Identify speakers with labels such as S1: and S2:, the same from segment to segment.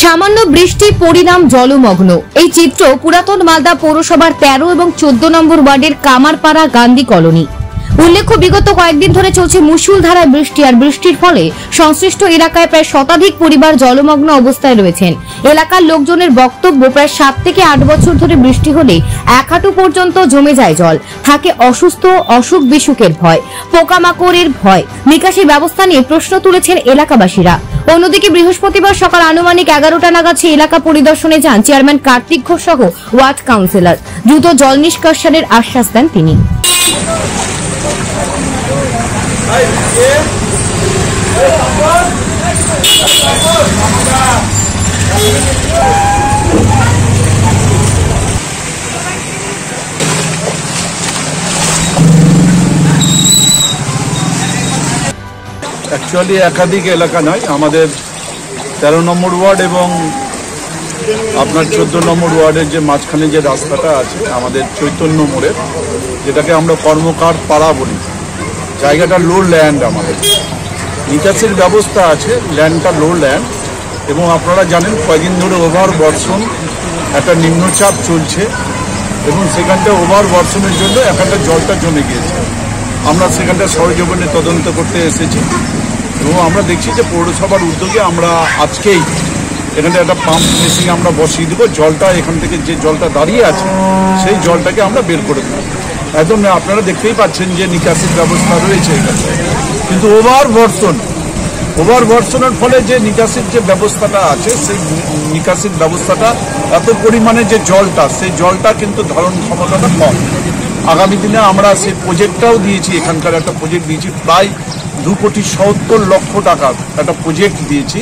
S1: সামান্য বৃষ্টি পরিণাম জলমগ্ন। এই চিত্র পুরাতন মালদা পৌরসভার 13 এবং 14 নম্বর ওয়ার্ডের কামারপাড়া গান্ধী কলোনি। উল্লেখ্য, বিগত কয়েকদিন ধরে চলছে মুষলধারায় বৃষ্টি, আর বৃষ্টির ফলে সংশ্লিষ্ট এলাকায় প্রায় শতাধিক পরিবার জলমগ্ন অবস্থায় রয়েছেন। এলাকার লোকজনের বক্তব্য, প্রায় 7 থেকে 8 বছর ধরে বৃষ্টি হলে 1 হাঁটু পর্যন্ত জমে যায় জল। থাকে অসুস্থ, অসুখ বিসুখের ভয়, পোকামাকড়ের ভয়। নিকাশি ব্যবস্থা নিয়ে প্রশ্ন তুলেছেন এলাকাবাসীরা। অন্যদিকে বৃহস্পতিবার সকাল আনুমানিক 11টা নাগাদ সেই এলাকা পরিদর্শনে যান চেয়ারম্যান কার্তিক ঘোষ সহ ওয়ার্ড কাউন্সিলর। দ্রুত জল নিষ্কাশনের আশ্বাস দেন তিনি।
S2: অ্যাকচুয়ালি একাধিক এলাকা নয়, আমাদের 13 নম্বর ওয়ার্ড এবং আপনার 14 নম্বর ওয়ার্ডের যে মাঝখানে যে রাস্তাটা আছে আমাদের চৈতন্য মোড়ের, যেটাকে আমরা কর্মকার পাড়া বলি, জায়গাটা লো ল্যান্ড। আমাদের নিকাশের ব্যবস্থা আছে, ল্যান্ডটা লো ল্যান্ড, এবং আপনারা জানেন কয়েকদিন ধরে ওভার বর্ষণ, একটা নিম্নচাপ চলছে এবং সেখানটা ওভার বর্ষণের জন্য এখানটা জলটা জমে গিয়েছে। আমরা সেখানটা সরজমিনে তদন্ত করতে এসেছি এবং আমরা দেখছি যে পৌরসভার উদ্যোগে আমরা আজকেই এখানে একটা পাম্প মেশিন আমরা বসিয়ে দেবো। জলটা এখান থেকে যে জলটা দাঁড়িয়ে আছে সেই জলটাকে আমরা বের করে দেবো। একদম আপনারা দেখতেই পাচ্ছেন যে নিকাশির ব্যবস্থা রয়েছে এখানে, কিন্তু ওভার বর্ষণের ফলে যে নিকাশির যে ব্যবস্থাটা আছে সেই নিকাশির ব্যবস্থাটা এত পরিমাণে যে জলটা, সেই জলটা কিন্তু ধারণ ক্ষমতাটা কম। আগামী দিনে আমরা সেই প্রজেক্টটাও দিয়েছি, এখানকার একটা প্রজেক্ট দিয়েছি, প্রায় 2,70,00,000 টাকার একটা প্রজেক্ট দিয়েছি,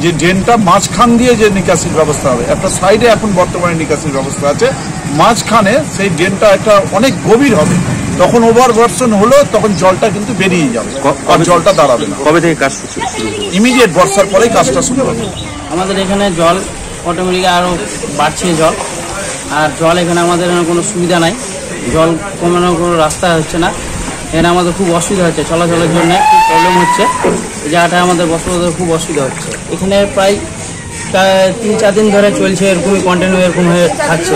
S2: যে ড্রেনটা মাঝখান দিয়ে যে নিকাশির ব্যবস্থা হবে। একটা সাইডে এখন বর্তমানে নিকাশির ব্যবস্থা আছে, মাঝখানে সেই ড্রেনটা একটা অনেক গভীর হবে। তখন ওভার বর্ষণ হলো তখন জলটা কিন্তু বেরিয়ে যাবে আর জলটা দাঁড়াবে না।
S3: কবে থেকে কাজ শুরু?
S2: ইমিডিয়েট বর্ষার পরেই কাজটা শুরু হবে।
S4: আমাদের এখানে জল অটোমেটিক আরও বাড়ছে জল, আর জল এখানে আমাদের কোনো সুবিধা নাই, জল কমানোর কোনো রাস্তা হচ্ছে না। এখানে আমাদের খুব অসুবিধা হচ্ছে, চলাচলের জন্য খুব প্রবলেম হচ্ছে। এই জায়গাটা আমাদের বসবাসের খুব অসুবিধা হচ্ছে। এখানে প্রায় 3-4 দিন ধরে চলছে, এরকমই কন্টিনিউ এরকম হয়ে থাকছে।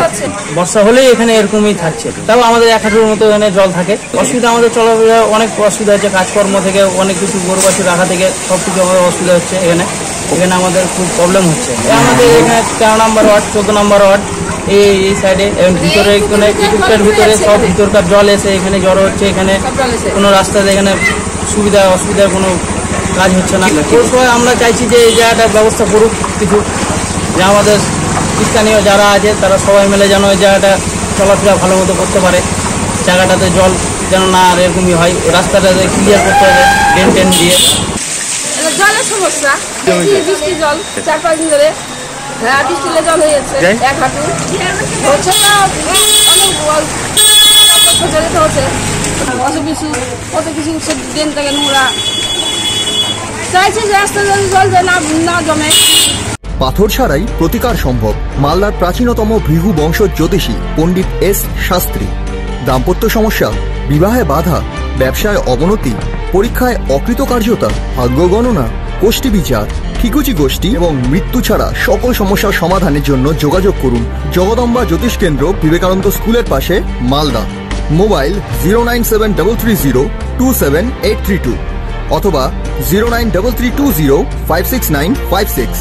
S4: বর্ষা হলেই এখানে এরকমই থাকছে। তাও আমাদের 1 হাঁটুর মতো এখানে জল থাকে। অসুবিধা আমাদের চলাফেরা অনেক অসুবিধা হচ্ছে, কাজকর্ম থেকে অনেক কিছু গরু বাছুর রাখা থেকে সব কিছু আমাদের অসুবিধা হচ্ছে। এখানে আমাদের খুব প্রবলেম হচ্ছে। আমাদের এখানে 13 নম্বর ওয়ার্ড, 14 নম্বর ওয়ার্ড, এই সাইডে এবং ভিতরে ইকুইপমেন্টের ভিতরে সব ভিতরকার জল এসে এখানে জড়ো হচ্ছে। এখানে কোনো রাস্তাতে এখানে সুবিধা অসুবিধার কোনো কাজ হচ্ছে না। পৌরসভায় আমরা চাইছি যে এই জায়গাটার ব্যবস্থা করুক কিছু, যে আমাদের স্থানীয় যারা আছে তারা সবাই মিলে যেন এই জায়গাটা চলাফেরা ভালো মতো করতে পারে। জায়গাটাতে জল যেন না আর এরকমই হয়, রাস্তাটাতে ক্লিয়ার করতে হবে ড্রেন টেন দিয়ে।
S5: জলের সমস্যা, বৃষ্টি জল 4-5 দিন ধরে বৃষ্টি হলে জল হয়ে যাচ্ছে 1 হাঁটু হচ্ছে না, অনেক হচ্ছে কত কিছু ড্রেন থেকে নোংরা। চাইছি যে রাস্তায় জল না জমে।
S6: পাথর ছাড়াই প্রতিকার সম্ভব। মালদার প্রাচীনতম ভৃগু বংশ জ্যোতিষী পণ্ডিত এস শাস্ত্রী। দাম্পত্য সমস্যা, বিবাহে বাধা, ব্যবসায় অবনতি, পরীক্ষায় অকৃতকার্যতা, ভাগ্য গণনা, গোষ্ঠী বিচার, ঠিকুচি গোষ্ঠী এবং মৃত্যু ছাড়া সকল সমস্যার সমাধানের জন্য যোগাযোগ করুন জগদম্বা জ্যোতিষ কেন্দ্র, বিবেকানন্দ স্কুলের পাশে, মালদা। মোবাইল 09733027832 অথবা 09332056956।